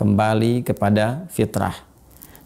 kembali kepada fitrah.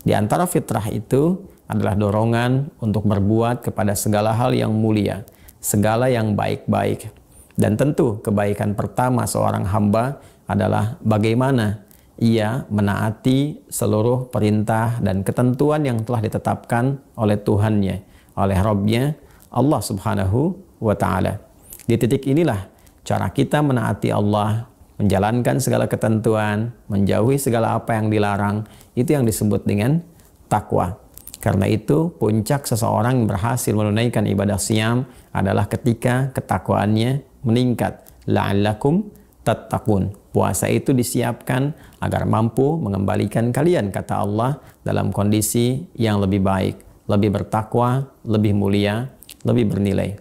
Di antara fitrah itu adalah dorongan untuk berbuat kepada segala hal yang mulia, segala yang baik-baik. Dan tentu kebaikan pertama seorang hamba adalah bagaimana ia menaati seluruh perintah dan ketentuan yang telah ditetapkan oleh Tuhannya, oleh Rabbnya, Allah Subhanahu wa Ta'ala. Di titik inilah cara kita menaati Allah, menjalankan segala ketentuan, menjauhi segala apa yang dilarang, itu yang disebut dengan takwa. Karena itu puncak seseorang yang berhasil menunaikan ibadah siyam adalah ketika ketakwaannya meningkat. La'allakum tattaqun. Puasa itu disiapkan agar mampu mengembalikan kalian, kata Allah, dalam kondisi yang lebih baik, lebih bertakwa, lebih mulia, lebih bernilai.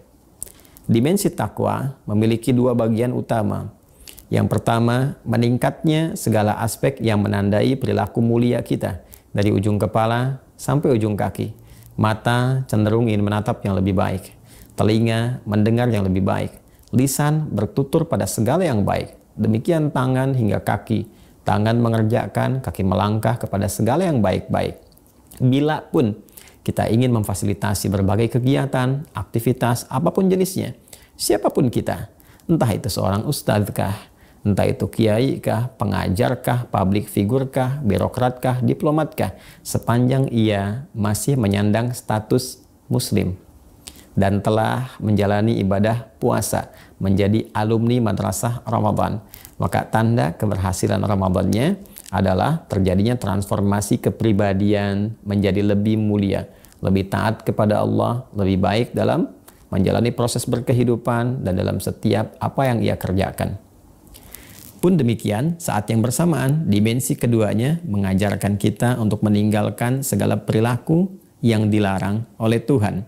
Dimensi takwa memiliki dua bagian utama. Yang pertama, meningkatnya segala aspek yang menandai perilaku mulia kita, dari ujung kepala sampai ujung kaki. Mata cenderung ingin menatap yang lebih baik, telinga mendengar yang lebih baik, lisan bertutur pada segala yang baik. Demikian tangan hingga kaki. Tangan mengerjakan, kaki melangkah kepada segala yang baik-baik. Bila pun kita ingin memfasilitasi berbagai kegiatan, aktivitas, apapun jenisnya, siapapun kita, entah itu seorang ustadzkah, entah itu kiai kah, pengajar kah, public figure kah, birokrat kah, diplomat kah, sepanjang ia masih menyandang status muslim dan telah menjalani ibadah puasa, menjadi alumni madrasah Ramadan, maka tanda keberhasilan Ramadannya adalah terjadinya transformasi kepribadian menjadi lebih mulia, lebih taat kepada Allah, lebih baik dalam menjalani proses berkehidupan dan dalam setiap apa yang ia kerjakan. Pun demikian, saat yang bersamaan, dimensi keduanya mengajarkan kita untuk meninggalkan segala perilaku yang dilarang oleh Tuhan,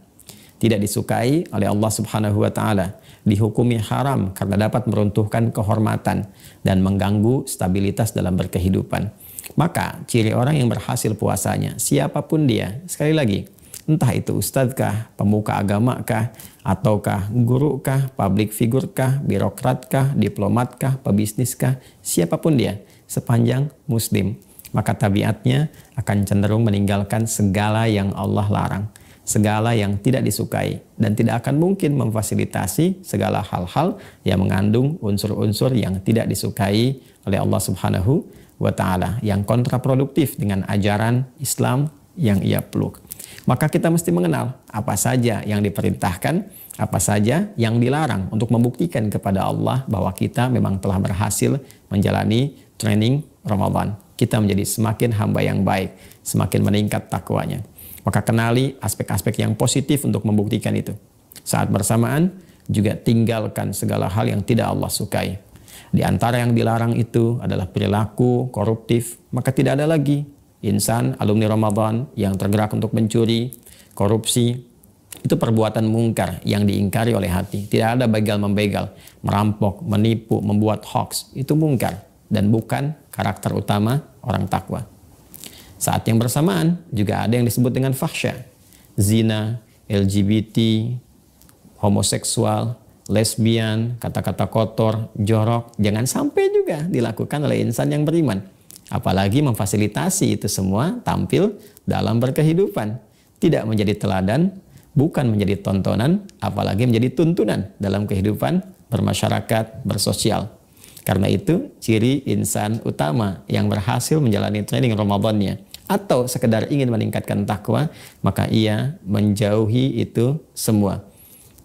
tidak disukai oleh Allah Subhanahu wa Ta'ala, dihukumi haram karena dapat meruntuhkan kehormatan dan mengganggu stabilitas dalam berkehidupan. Maka ciri orang yang berhasil puasanya, siapapun dia, sekali lagi, entah itu ustadzkah, pemuka agamakah, ataukah gurukah, public figure-kah, birokratkah, diplomatkah, pebisniskah, siapapun dia, sepanjang muslim, maka tabiatnya akan cenderung meninggalkan segala yang Allah larang, segala yang tidak disukai, dan tidak akan mungkin memfasilitasi segala hal-hal yang mengandung unsur-unsur yang tidak disukai oleh Allah Subhanahu wa Ta'ala, yang kontraproduktif dengan ajaran Islam yang ia peluk. Maka kita mesti mengenal apa saja yang diperintahkan, apa saja yang dilarang, untuk membuktikan kepada Allah bahwa kita memang telah berhasil menjalani training Ramadan. Kita menjadi semakin hamba yang baik, semakin meningkat takwanya. Maka kenali aspek-aspek yang positif untuk membuktikan itu. Saat bersamaan juga tinggalkan segala hal yang tidak Allah sukai. Di antara yang dilarang itu adalah perilaku koruptif, maka tidak ada lagi insan alumni Ramadan yang tergerak untuk mencuri, korupsi. Itu perbuatan mungkar yang diingkari oleh hati. Tidak ada begal-membegal, merampok, menipu, membuat hoax. Itu mungkar dan bukan karakter utama orang takwa. Saat yang bersamaan juga ada yang disebut dengan fahsya, zina, LGBT, homoseksual, lesbian, kata-kata kotor, jorok. Jangan sampai juga dilakukan oleh insan yang beriman. Apalagi memfasilitasi itu semua tampil dalam berkehidupan. Tidak menjadi teladan, bukan menjadi tontonan, apalagi menjadi tuntunan dalam kehidupan bermasyarakat, bersosial. Karena itu, ciri insan utama yang berhasil menjalani training Ramadannya, atau sekedar ingin meningkatkan takwa, maka ia menjauhi itu semua.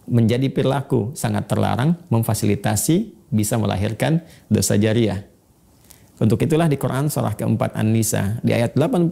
Menjadi perilaku sangat terlarang, memfasilitasi bisa melahirkan dosa jariah. Untuk itulah di Quran surah keempat An-Nisa di ayat 85,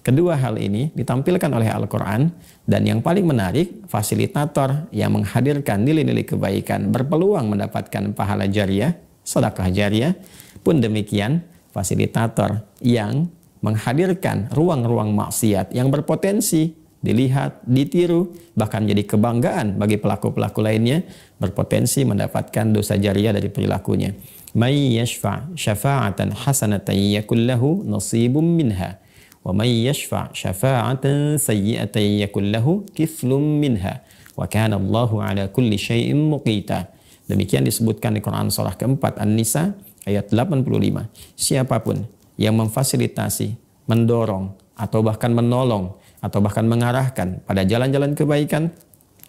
kedua hal ini ditampilkan oleh Al-Quran, dan yang paling menarik, fasilitator yang menghadirkan nilai-nilai kebaikan berpeluang mendapatkan pahala jariah, sedekah jariah, pun demikian fasilitator yang menghadirkan ruang-ruang maksiat yang berpotensi dilihat, ditiru, bahkan menjadi kebanggaan bagi pelaku-pelaku lainnya, berpotensi mendapatkan dosa jariah dari perilakunya. May yashfa' syafa'atan hasanatan yakul lahu nasibum minha wa may yashfa' syafa'atan sayyi'atan yakul lahu kiflum minha wa kana Allahu ala kulli syai'in muqita. Demikian disebutkan di Quran surah keempat An-Nisa ayat 85. Siapapun yang memfasilitasi, mendorong, atau bahkan menolong, atau bahkan mengarahkan pada jalan-jalan kebaikan,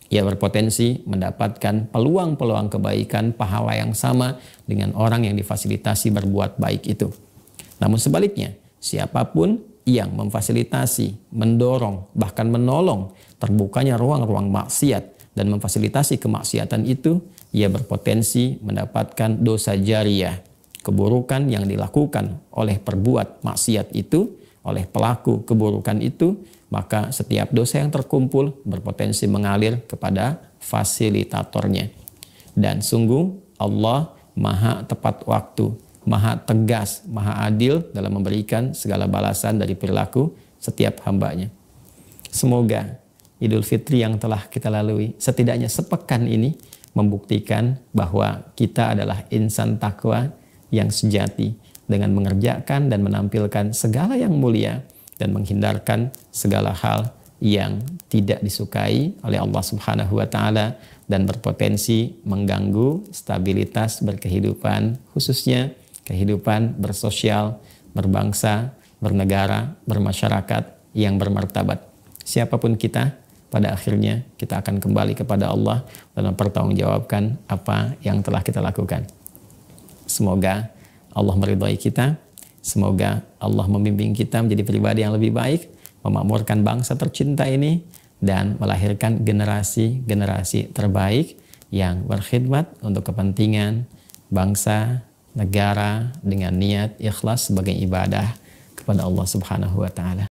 ia berpotensi mendapatkan peluang-peluang kebaikan, pahala yang sama dengan orang yang difasilitasi berbuat baik itu. Namun sebaliknya, siapapun yang memfasilitasi, mendorong, bahkan menolong terbukanya ruang-ruang maksiat dan memfasilitasi kemaksiatan itu, ia berpotensi mendapatkan dosa jariyah, keburukan yang dilakukan oleh perbuat maksiat itu, oleh pelaku keburukan itu, maka setiap dosa yang terkumpul berpotensi mengalir kepada fasilitatornya. Dan sungguh Allah maha tepat waktu, maha tegas, maha adil dalam memberikan segala balasan dari perilaku setiap hambanya. Semoga Idul Fitri yang telah kita lalui setidaknya sepekan ini membuktikan bahwa kita adalah insan takwa yang sejati dengan mengerjakan dan menampilkan segala yang mulia dan menghindarkan segala hal yang tidak disukai oleh Allah Subhanahu wa taala dan berpotensi mengganggu stabilitas berkehidupan, khususnya kehidupan bersosial, berbangsa, bernegara, bermasyarakat yang bermartabat. Siapapun kita, pada akhirnya kita akan kembali kepada Allah dan mempertanggungjawabkan apa yang telah kita lakukan. Semoga Allah meridhai kita. Semoga Allah membimbing kita menjadi pribadi yang lebih baik, memakmurkan bangsa tercinta ini, dan melahirkan generasi-generasi terbaik yang berkhidmat untuk kepentingan bangsa, negara dengan niat ikhlas sebagai ibadah kepada Allah Subhanahu wa taala.